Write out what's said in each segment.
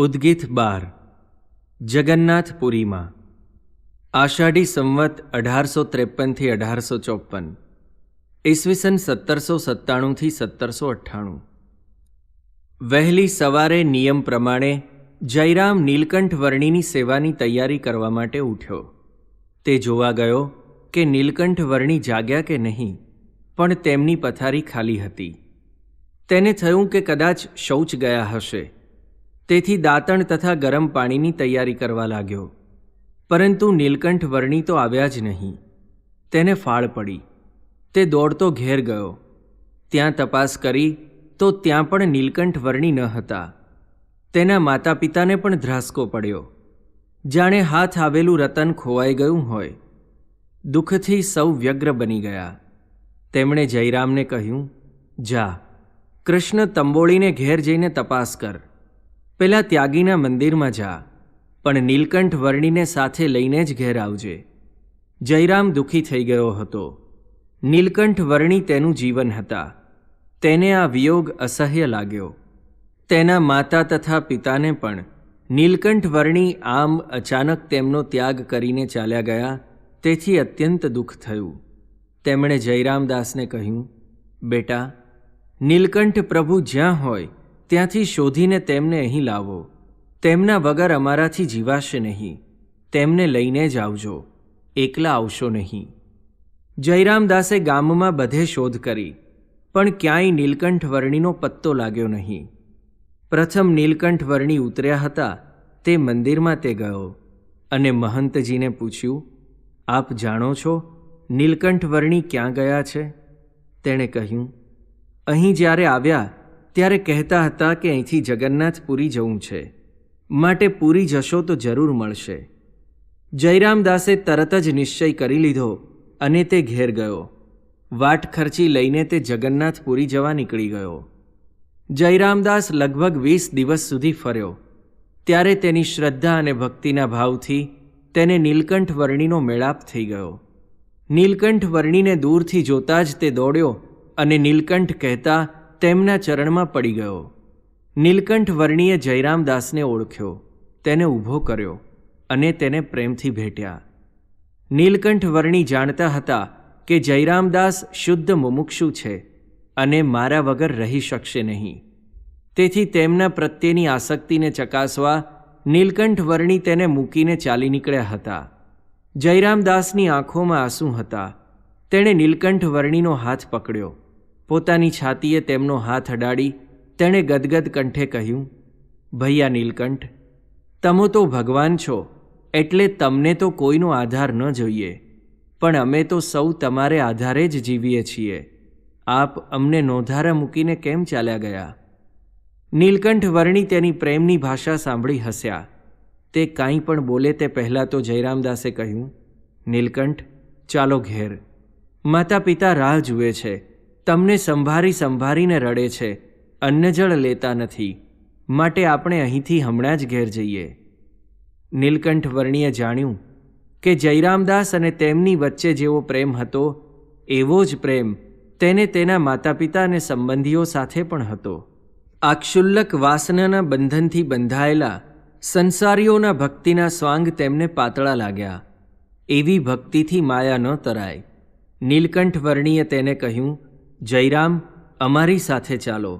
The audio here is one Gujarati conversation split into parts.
ઉદ્ગીત 12 જગન્નાથપુરીમાં આષાઢી સંવત 1853 1854 ઈસવીસન 1797 1798। વહેલી સવારે નિયમ પ્રમાણે જયરામ નીલકંઠ વર્ણીની સેવાની તૈયારી કરવા માટે ઉઠ્યો। તે જોવા ગયો કે નીલકંઠ વર્ણી જાગ્યા કે નહીં, પણ તેમની પથારી ખાલી હતી। તેને થયું કે કદાચ શૌચ ગયા હશે, તેથી દાંતણ તથા ગરમ પાણીની તૈયારી કરવા લાગ્યો, પરંતુ નીલકંઠ વર્ણી તો આવ્યા જ નહીં। તેને ફાળ પડી। તે દોડતો ઘેર ગયો। ત્યાં તપાસ કરી તો ત્યાં પણ નીલકંઠ વર્ણી ન હતા। તેના માતા પિતાને પણ ધ્રાસકો પડ્યો, જાણે હાથ આવેલું રતન ખોવાઈ ગયું હોય। દુઃખથી સૌ વ્યગ્ર બની ગયા। તેમણે જયરામને કહ્યું, જા, કૃષ્ણ તંબોળીને ઘેર જઈને તપાસ કર। પેલા ત્યાગીના મંદિરમાં જા, પણ નીલકંઠ વર્ણીને સાથે લઈને જ ઘેર આવજે। જયરામ દુઃખી થઈ ગયો હતો। નીલકંઠ વર્ણી તેનું જીવન હતા। તેને આ વિયોગ અસહ્ય લાગ્યો। તેના માતા તથા પિતાને પણ નીલકંઠ વર્ણી આમ અચાનક તેમનો ત્યાગ કરીને ચાલ્યા ગયા, તેથી અત્યંત દુઃખ થયું। તેમણે જયરામદાસને કહ્યું, બેટા, નીલકંઠ પ્રભુ જ્યાં હોય ત્યાંથી શોધીને તેમને અહીં લાવો। તેમના વગર અમારાથી જીવાશે નહીં। તેમને લઈને જ આવજો, એકલા આવશો નહીં। જયરામદાસે ગામમાં બધે શોધ કરી, પણ ક્યાંય નીલકંઠ વર્ણીનો પત્તો લાગ્યો નહીં। પ્રથમ નીલકંઠ વર્ણી ઉતર્યા હતા તે મંદિરમાં તે ગયો અને મહંતજીને પૂછ્યું, આપ જાણો છો નીલકંઠ વર્ણી ક્યાં ગયા છે? તેણે કહ્યું, અહીં જ્યારે આવ્યા ત્યારે કહેતા હતા કે અહીંથી જગન્નાથપુરી જવું છે, માટે પુરી જશો તો જરૂર મળશે। જયરામદાસે તરત જ નિશ્ચય કરી લીધો અને તે ઘેર ગયો। વાટ ખર્ચી લઈને તે જગન્નાથપુરી જવા નીકળી ગયો। જયરામદાસ લગભગ 20 દિવસ સુધી ફર્યો। ત્યારે તેની શ્રદ્ધા અને ભક્તિના ભાવથી તેને નીલકંઠ વર્ણીનો મેળાપ થઈ ગયો। નીલકંઠ વર્ણીને દૂરથી જોતા જ તે દોડ્યો અને નીલકંઠ કહેતા તેમના ચરણમાં પડી ગયો। નીલકંઠ વર્ણીએ જયરામદાસને ઓળખ્યો, તેને ઊભો કર્યો અને તેને પ્રેમથી ભેટ્યા। નીલકંઠ વર્ણી જાણતા હતા કે જયરામદાસ શુદ્ધ મુમુક્ષુ છે અને મારા વગર રહી શકશે નહીં, તેથી તેમના પ્રત્યેની આસક્તિને ચકાસવા નીલકંઠ વર્ણી તેને મૂકીને ચાલી નીકળ્યા હતા। જયરામદાસની આંખોમાં આંસુ હતા। તેણે નીલકંઠ વર્ણીનો હાથ પકડ્યો। પોતાની છાતીએ તેમનો હાથ અડાડી તેણે ગદગદ કંઠે કહ્યું, ભૈયા નીલકંઠ, તમે તો ભગવાન છો, એટલે તમને તો કોઈનો આધાર ન જોઈએ, પણ અમે તો સૌ તમારે આધારે જ જીવીએ છીએ। આપ અમને નોધારા મૂકીને કેમ ચાલ્યા ગયા? નીલકંઠ વર્ણી તેની પ્રેમની ભાષા સાંભળી હસ્યા। તે કાંઈ પણ બોલે તે પહેલાં તો જયરામદાસે કહ્યું, નીલકંઠ, ચાલો ઘેર। માતા પિતા રાહ જુએ છે, તમને સંભાળીને રડે છે, અન્ન જળ લેતા નથી, માટે આપણે અહીંથી હમણાં જ ઘેર જઈએ। નીલકંઠ વર્ણીએ જાણ્યું કે જયરામદાસ અને તેમની વચ્ચે જેવો પ્રેમ હતો એવો જ પ્રેમ તેને તેના માતા પિતા અને સંબંધીઓ સાથે પણ હતો। આ ક્ષુલ્લક વાસનાના બંધનથી બંધાયેલા સંસારીઓના ભક્તિના સ્વાંગ તેમને પાતળા લાગ્યા। એવી ભક્તિથી માયા ન તરાય। નીલકંઠ વર્ણીએ તેને કહ્યું, જયરામ, અમારી સાથે ચાલો,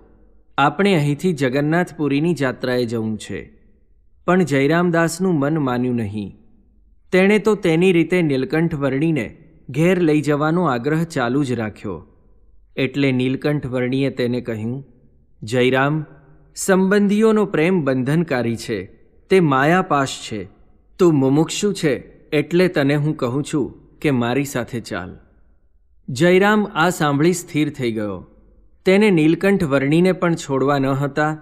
આપણે અહીંથી જગન્નાથપુરીની જાત્રાએ જવું છે। પણ જયરામદાસનું મન માન્યું નહીં। તેણે તો તેની રીતે નીલકંઠ વર્ણીને ઘેર લઈ જવાનો આગ્રહ ચાલુ જ રાખ્યો। એટલે નીલકંઠ વર્ણીએ તેને કહ્યું, જયરામ, સંબંધીઓનો પ્રેમ બંધનકારી છે, તે માયાપાશ છે। તું મુમુક્ષુ છે, એટલે તને હું કહું છું કે મારી સાથે ચાલ। જયરામ આ સાંભળી સ્થિર થઈ ગયો। તેને નીલકંઠ વર્ણીને પણ છોડવા ન હતા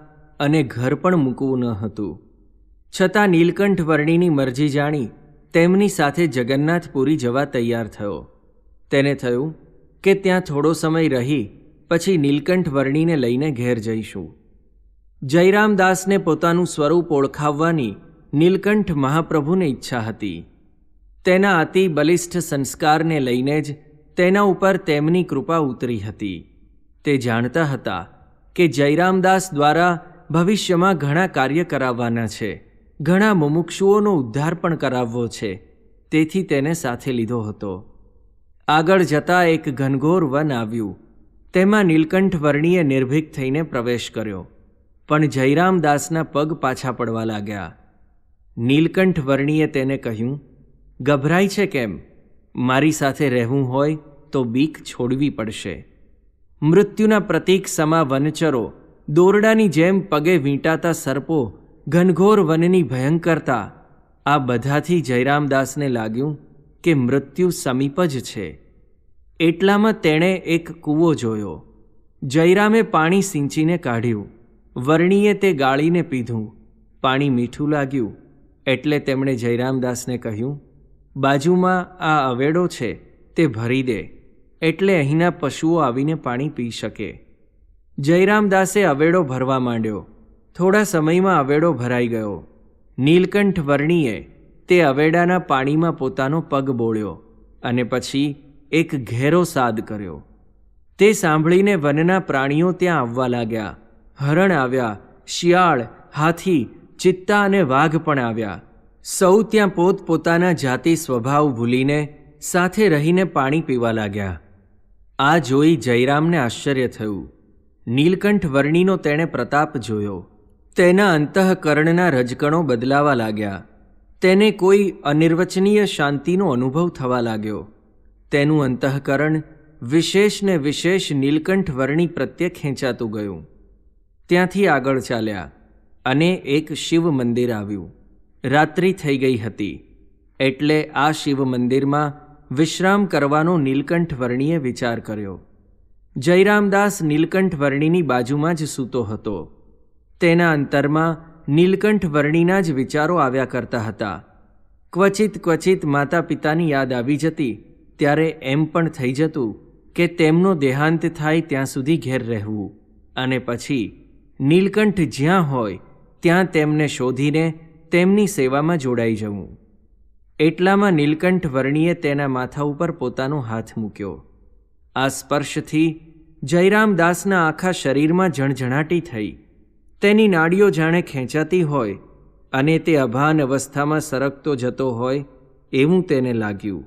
અને ઘર પણ મૂકવું ન હતું, છતાં નીલકંઠ વર્ણીની મરજી જાણી તેમની સાથે જગન્નાથપુરી જવા તૈયાર થયો। તેને થયું કે ત્યાં થોડો સમય રહી પછી નીલકંઠ વર્ણીને લઈને ઘેર જઈશું। જયરામદાસને પોતાનું સ્વરૂપ ઓળખાવવાની નીલકંઠ મહાપ્રભુને ઈચ્છા હતી। તેના અતિ બલિષ્ઠ સંસ્કારને લઈને જ તેના ઉપર તેમની કૃપા ઉતરી હતી। તે જાણતા હતા કે જયરામદાસ દ્વારા ભવિષ્યમાં ઘણા કાર્ય કરાવવાના છે, ઘણા મુમુક્ષુઓનો ઉદ્ધાર પણ કરાવવો છે, તેથી તેને સાથે લીધો હતો. આગળ જતાં એક ઘનઘોર વન આવ્યું. તેમાં નીલકંઠ વર્ણીએ નિર્ભીક થઈને પ્રવેશ કર્યો, પણ જયરામદાસના પગ પાછા પડવા લાગ્યા. નીલકંઠ વર્ણીએ તેને કહ્યું, ગભરાય છે કેમ? મારી સાથે રહેવું હોય તો બીક છોડવી પડશે. મૃત્યુના પ્રતીક સમા વનચરો, દોરડાની જેમ પગે વીંટાતા સર્પો, ઘનઘોર વનની ભયંકરતા, આ બધાથી જયરામદાસને લાગ્યું કે મૃત્યુ સમીપ જ છે. એટલામાં તેણે એક કૂવો જોયો. જયરામે પાણી સિંચીને કાઢ્યું. વર્ણીએ તે ગાળીને પીધું. પાણી મીઠું લાગ્યું એટલે તેમણે જયરામદાસને કહ્યું, બાજુમાં આ અવેડો છે તે ભરી દે, એટલે અહીંના પશુઓ આવીને પાણી પી શકે. જયરામદાસે અવેડો ભરવા માંડ્યો. થોડા સમયમાં અવેડો ભરાઈ ગયો. નીલકંઠ વર્ણીએ તે અવેડાના પાણીમાં પોતાનો પગ બોળ્યો અને પછી એક ઘેરો સાદ કર્યો. તે સાંભળીને વનના પ્રાણીઓ ત્યાં આવવા લાગ્યા. હરણ આવ્યા, શિયાળ, હાથી, ચિત્તા અને વાઘ પણ આવ્યા. સૌ ત્યાં પોતપોતાના જાતિ સ્વભાવ ભૂલીને સાથે રહીને પાણી પીવા લાગ્યા. આ જોઈ જયરામને આશ્ચર્ય થયું. નીલકંઠ વર્ણીનો તેણે પ્રતાપ જોયો. તેના અંતઃકરણના રજકણો બદલાવા લાગ્યા. તેને કોઈ અનિર્વચનીય શાંતિનો અનુભવ થવા લાગ્યો. તેનું અંતઃકરણ વિશેષ ને વિશેષ નીલકંઠ વર્ણી પ્રત્યે ખેંચાતું ગયું. ત્યાંથી આગળ ચાલ્યા અને એક શિવ મંદિર આવ્યું. રાત્રિ થઈ ગઈ હતી એટલે આ શિવ મંદિરમાં વિશ્રામ કરવાનો નીલકંઠ વર્ણીએ વિચાર કર્યો. જયરામદાસ નીલકંઠ વર્ણીની બાજુમાં જ સૂતો હતો. તેના અંતરમાં નીલકંઠ વર્ણીના જ વિચારો આવ્યા કરતા હતા. ક્વચિત માતા પિતાની યાદ આવી જતી ત્યારે એમ પણ થઈ જતું કે તેમનો દેહાંત થાય ત્યાં સુધી ઘેર રહેવું અને પછી નીલકંઠ જ્યાં હોય ત્યાં તેમને શોધીને તેમની સેવામાં જોડાઈ જવું. એટલામાં નીલકંઠ વર્ણીએ તેના માથા ઉપર પોતાનો હાથ મૂક્યો. આ સ્પર્શથી જયરામદાસના આખા શરીરમાં જણજણાટી થઈ. તેની નાડીઓ જાણે ખેંચાતી હોય અને તે અભાન અવસ્થામાં સરકતો જતો હોય એવું તેને લાગ્યું.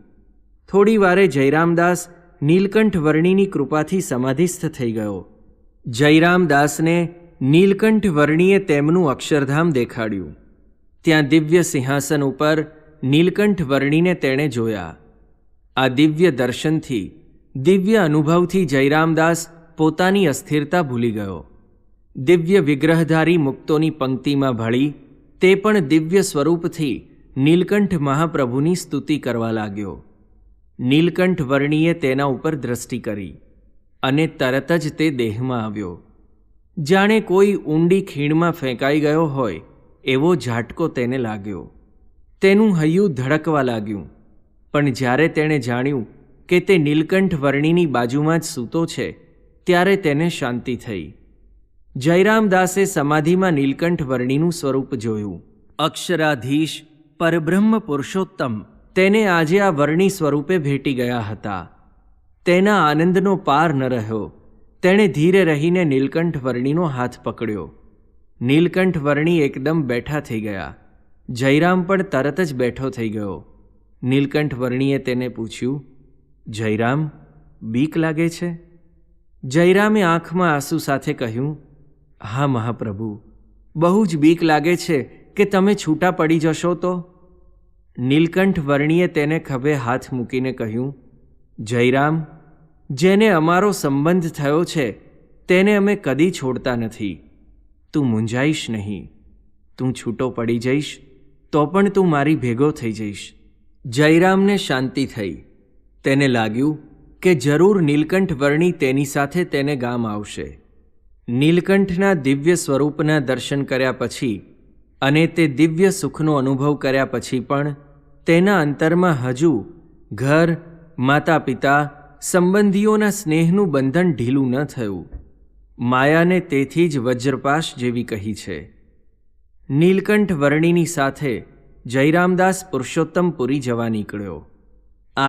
થોડી વારે જયરામદાસ નીલકંઠ વર્ણીની કૃપાથી સમાધિસ્થ થઈ ગયો. જયરામદાસને નીલકંઠ વર્ણીએ તેમનું અક્ષરધામ દેખાડ્યું. ત્યાં દિવ્ય સિંહાસન ઉપર નીલકંઠ વર્ણીને તેણે જોયા. આ દિવ્ય દર્શનથી, દિવ્ય અનુભવથી જયરામદાસ પોતાની અસ્થિરતા ભૂલી ગયો. દિવ્ય વિગ્રહધારી મુક્તોની પંક્તિમાં ભળી તે પણ દિવ્ય સ્વરૂપથી નીલકંઠ મહાપ્રભુની સ્તુતિ કરવા લાગ્યો. નીલકંઠ વર્ણીએ તેના ઉપર દ્રષ્ટિ કરી અને તરત જ તે દેહમાં આવ્યો. જાણે કોઈ ઊંડી ખીણમાં ફેંકાઈ ગયો હોય એવો ઝાટકો તેને લાગ્યો. તેનું હૈયું ધડકવા લાગ્યું. પણ જ્યારે તેણે જાણ્યું કે તે નીલકંઠ વર્ણીની બાજુમાં જ સૂતો છે ત્યારે તેને શાંતિ થઈ. જયરામદાસે સમાધિમાં નીલકંઠ વર્ણીનું સ્વરૂપ જોયું. અક્ષરાધીશ પરબ્રહ્મ પુરુષોત્તમ તેને આજે આ વર્ણી સ્વરૂપે ભેટી ગયા હતા. તેના આનંદનો પાર ન રહ્યો. તેણે ધીરે રહીને નીલકંઠ વર્ણીનો હાથ પકડ્યો. નીલકંઠ વર્ણી એકદમ બેઠા થઈ ગયા. જયરામ પણ તરત જ બેઠો થઈ ગયો. નીલકંઠ વર્ણીએ તેને પૂછ્યું, જયરામ, બીક લાગે છે? જયરામે આંખમાં આંસુ સાથે કહ્યું, હા મહાપ્રભુ, બહુ જ બીક લાગે છે કે તમે છૂટા પડી જશો તો. નીલકંઠ વર્ણીએ તેને ખભે હાથ મૂકીને કહ્યું, જયરામ, જેને અમારો સંબંધ થયો છે તેને અમે કદી છોડતા નથી. તું મૂંઝાઈશ નહીં. તું છૂટો પડી જઈશ તો પણ તું મારી ભેગો થઈ જઈશ. જયરામને શાંતિ થઈ. તેને લાગ્યું કે જરૂર નીલકંઠ વર્ણી તેની સાથે તેને ગામ આવશે. નીલકંઠના દિવ્ય સ્વરૂપના દર્શન કર્યા પછી અને તે દિવ્ય સુખનો અનુભવ કર્યા પછી પણ તેના અંતરમાં હજુ ઘર, માતા પિતા, સંબંધીઓના સ્નેહનું બંધન ઢીલું ન થયું. માયાને તેથી જ વજ્રપાશ જેવી કહી છે. નીલકંઠ વર્ણીની સાથે જયરામદાસ પુરુષોત્તમપુરી જવા નીકળ્યો.